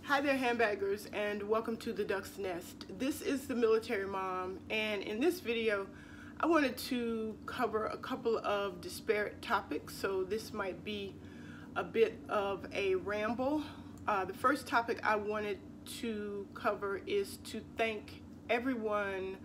Hi there, handbaggers, and welcome to the Duck's Nest. This is the military mom, and in this video I wanted to cover a couple of disparate topics, so this might be a bit of a ramble. The first topic I wanted to cover is to thank everyone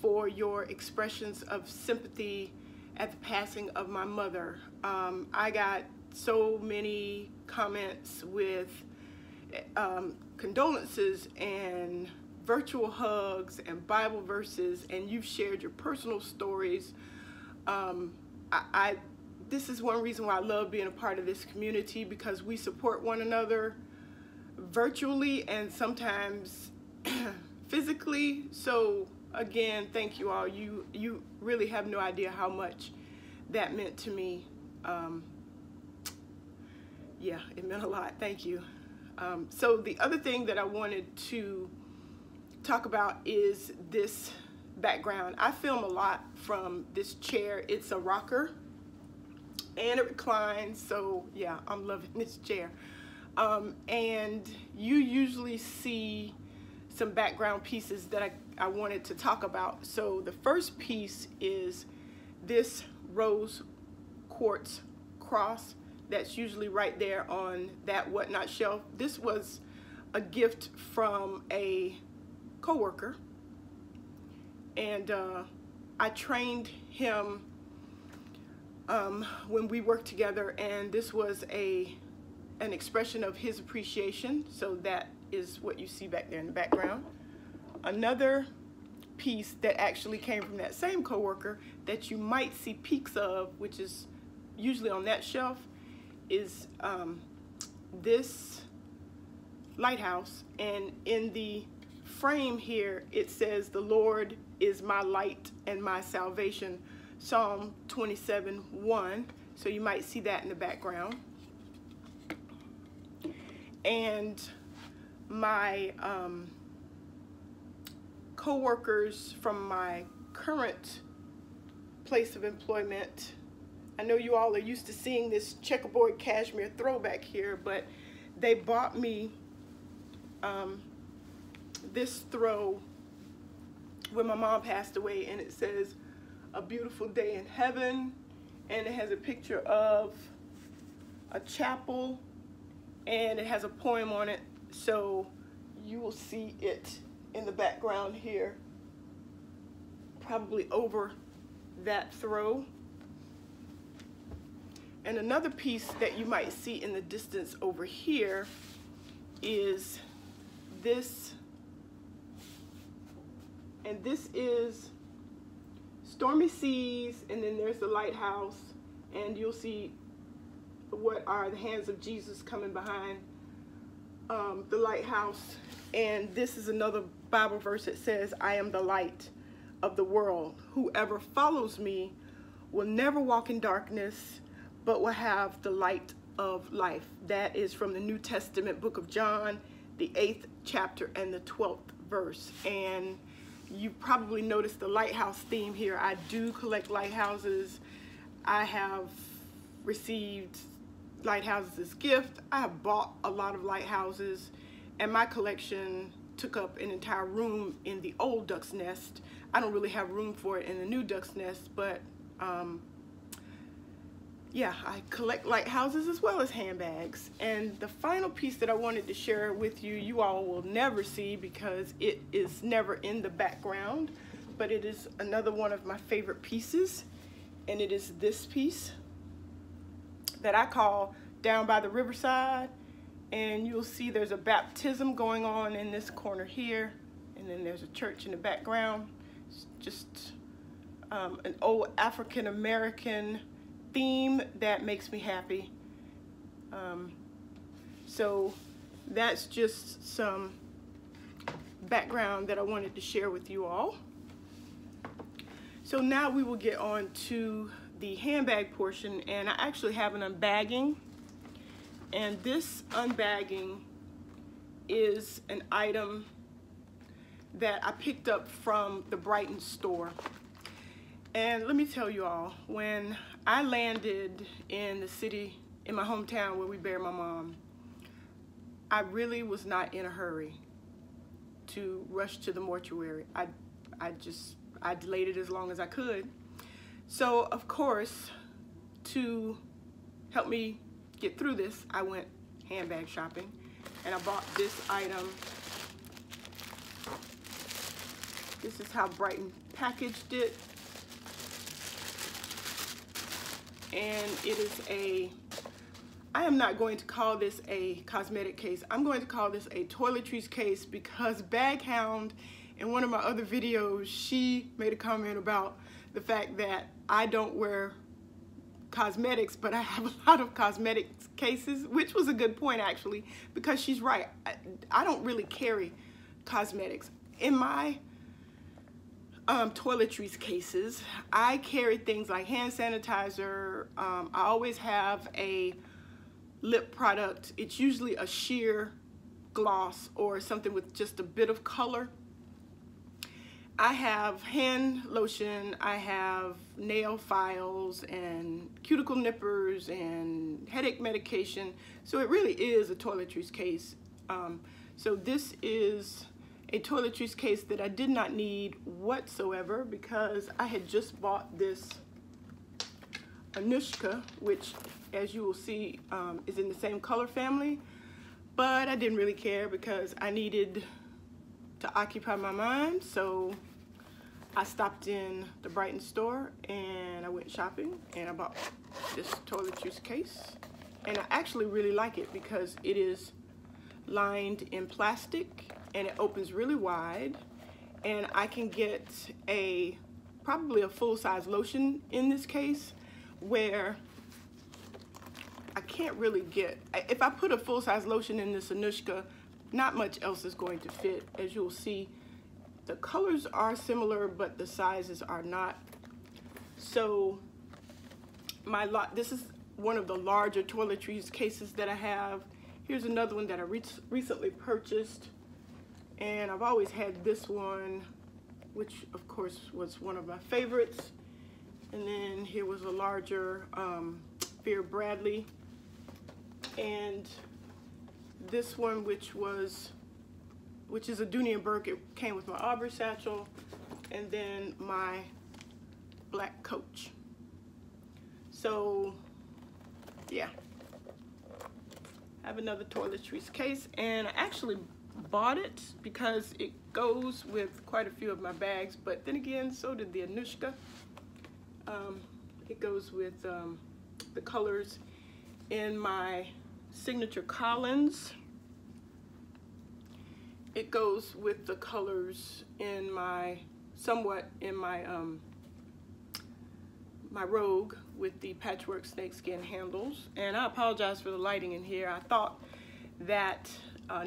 for your expressions of sympathy at the passing of my mother. I got so many comments with condolences and virtual hugs and Bible verses, and you've shared your personal stories. This is one reason why I love being a part of this community, because we support one another virtually and sometimes physically. So again, thank you all. You really have no idea how much that meant to me. Yeah, it meant a lot. Thank you. So the other thing that I wanted to talk about is this background. I film a lot from this chair. It's a rocker and it reclines, so yeah, I'm loving this chair. And you usually see some background pieces that I wanted to talk about. So the first piece is this rose quartz cross that's usually right there on that whatnot shelf. This was a gift from a coworker, and I trained him when we worked together, and this was an expression of his appreciation. So that is what you see back there in the background. Another piece that actually came from that same coworker that you might see peaks of, which is usually on that shelf, is this lighthouse, and in the frame here it says, "The Lord is my light and my salvation," Psalm 27:1. So you might see that in the background. And my co-workers from my current place of employment, I know you all are used to seeing this checkerboard cashmere throwback here, but they bought me this throw when my mom passed away, and it says, "A beautiful day in heaven," and it has a picture of a chapel, and it has a poem on it, so you will see it in the background here, probably over that throw. And another piece that you might see in the distance over here is this, and this is stormy seas, and then there's the lighthouse, and you'll see what are the hands of Jesus coming behind the lighthouse. And this is another Bible verse that says, "I am the light of the world. Whoever follows me will never walk in darkness, but will have the light of life." That is from the New Testament book of John, the 8th chapter and the 12th verse. And you probably noticed the lighthouse theme here. I do collect lighthouses. I have received lighthouses as gift. I have bought a lot of lighthouses, and my collection took up an entire room in the old Duck's Nest. I don't really have room for it in the new Duck's Nest, but yeah, I collect lighthouses as well as handbags. And the final piece that I wanted to share with you, you all will never see because it is never in the background, but it is another one of my favorite pieces, and it is this piece that I call "Down by the Riverside." And you'll see there's a baptism going on in this corner here, and then there's a church in the background. It's just an old African-American theme that makes me happy. So that's just some background that I wanted to share with you all. So now we will get on to the handbag portion, and I actually have an unbagging, and this unbagging is an item that I picked up from the Brighton store. And let me tell you all, when I landed in the city, in my hometown where we buried my mom, I really was not in a hurry to rush to the mortuary. I delayed it as long as I could. So of course, to help me get through this, I went handbag shopping, and I bought this item. This is how Brighton packaged it. And it is I am not going to call this a cosmetic case. I'm going to call this a toiletries case, because Bag Hound, in one of my other videos, she made a comment about the fact that I don't wear cosmetics, but I have a lot of cosmetics cases, which was a good point actually, because she's right. I don't really carry cosmetics. In my toiletries cases, I carry things like hand sanitizer. I always have a lip product. It's usually a sheer gloss or something with just a bit of color. I have hand lotion, I have nail files and cuticle nippers and headache medication. So it really is a toiletries case. So this is a toiletries case that I did not need whatsoever, because I had just bought this Anushka, which, as you will see, is in the same color family, but I didn't really care because I needed to occupy my mind. So I stopped in the Brighton store and I went shopping, and I bought this toiletries case, and I actually really like it because it is lined in plastic and it opens really wide, and I can get probably a full-size lotion in this case, where I can't really get, if I put a full-size lotion in this Anushka, not much else is going to fit. As you'll see, the colors are similar, but the sizes are not. So this is one of the larger toiletries cases that I have. Here's another one that I recently purchased, and I've always had this one, which of course was one of my favorites. And then here was a larger Fear Bradley, and this one, which is a Dooney & Bourke. It came with my Aubrey satchel, and then my black Coach. So yeah, I have another toiletries case, and I actually bought it because it goes with quite a few of my bags, but then again, so did the Anushka. It goes with the colors in my signature Collins. It goes with the colors in my my Rogue with the patchwork snakeskin handles. And I apologize for the lighting in here. I thought that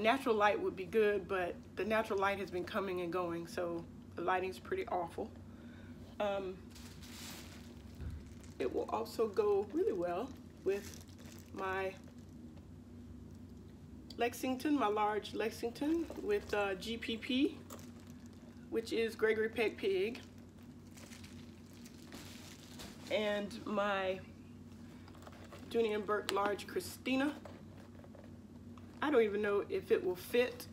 natural light would be good, but the natural light has been coming and going, so the lighting's pretty awful. It will also go really well with my Lexington, my large Lexington with GPP, which is Gregory Peck Pig, and my Dooney & Bourke large Christina. I don't even know if it will fit,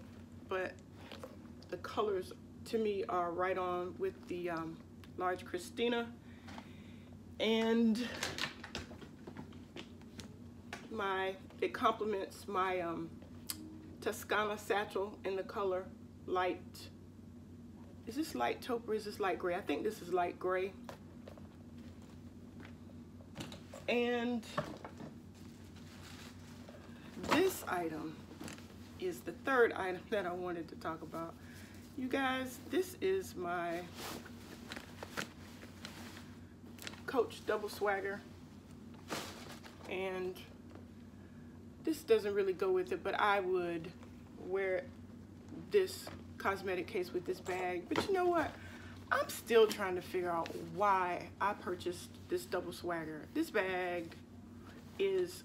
but the colors to me are right on with the large Christina. And it complements my Toscana satchel in the color light. Is this light taupe or is this light gray? I think this is light gray. And this item is the third item that I wanted to talk about. You guys, this is my Coach Double Swagger, and this doesn't really go with it, but I would wear this cosmetic case with this bag. But you know what? I'm still trying to figure out why I purchased this Double Swagger. This bag is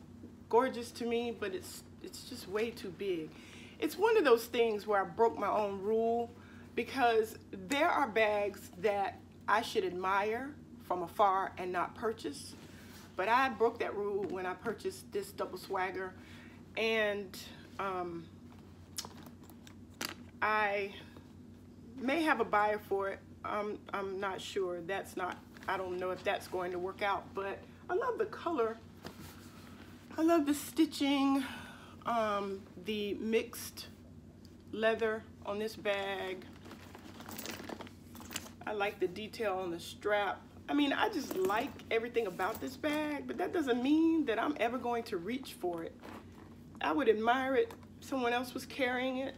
gorgeous to me, but it's just way too big. It's one of those things where I broke my own rule, because there are bags that I should admire from afar and not purchase, but I broke that rule when I purchased this Double Swagger. And I may have a buyer for it. I'm not sure. I don't know if that's going to work out, but I love the color. I love the stitching, the mixed leather on this bag. I like the detail on the strap. I mean, I just like everything about this bag, but that doesn't mean that I'm ever going to reach for it. I would admire it if someone else was carrying it,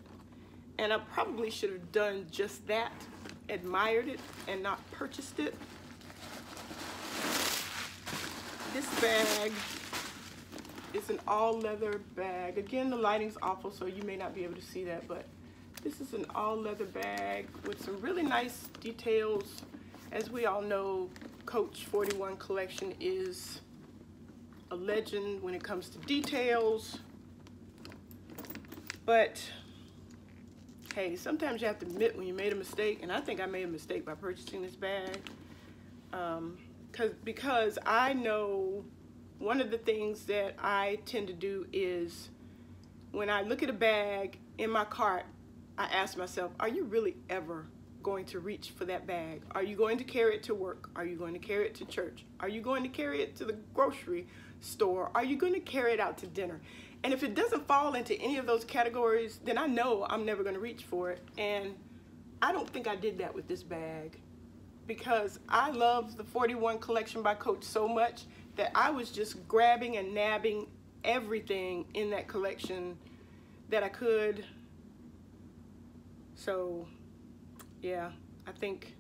and I probably should have done just that, admired it and not purchased it. This bag is an all leather bag. Again, the lighting's awful, so you may not be able to see that, but this is an all leather bag with some really nice details. As we all know, Coach 41 collection is a legend when it comes to details. But hey, sometimes you have to admit when you made a mistake, and I think I made a mistake by purchasing this bag. Because I know one of the things that I tend to do is when I look at a bag in my cart, I ask myself, are you really ever going to reach for that bag? Are you going to carry it to work? Are you going to carry it to church? Are you going to carry it to the grocery store? Are you going to carry it out to dinner? And if it doesn't fall into any of those categories, then I know I'm never going to reach for it. And I don't think I did that with this bag, because I love the 41 collection by Coach so much that I was just grabbing and nabbing everything in that collection that I could. So yeah, I think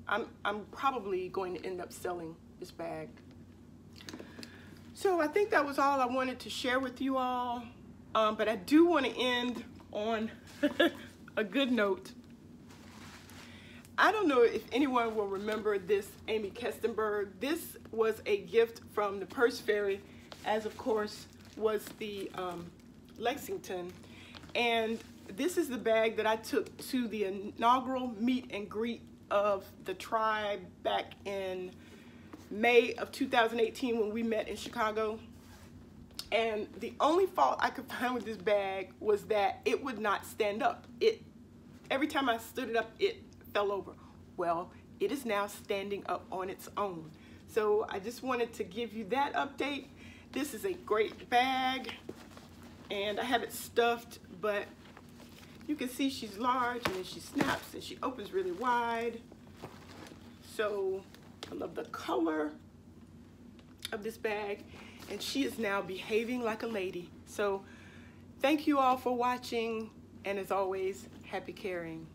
I'm probably going to end up selling this bag. So I think that was all I wanted to share with you all. But I do want to end on a good note. I don't know if anyone will remember this Amy Kestenberg. This was a gift from the Purse Fairy, as of course was the Lexington. And this is the bag that I took to the inaugural meet and greet of the tribe back in May of 2018 when we met in Chicago. And the only fault I could find with this bag was that it would not stand up. Every time I stood it up, it fell over. Well, it is now standing up on its own. So I just wanted to give you that update. This is a great bag, and I have it stuffed, but you can see she's large, and then she snaps and she opens really wide. So I love the color of this bag, and she is now behaving like a lady. So thank you all for watching, and as always, happy carrying.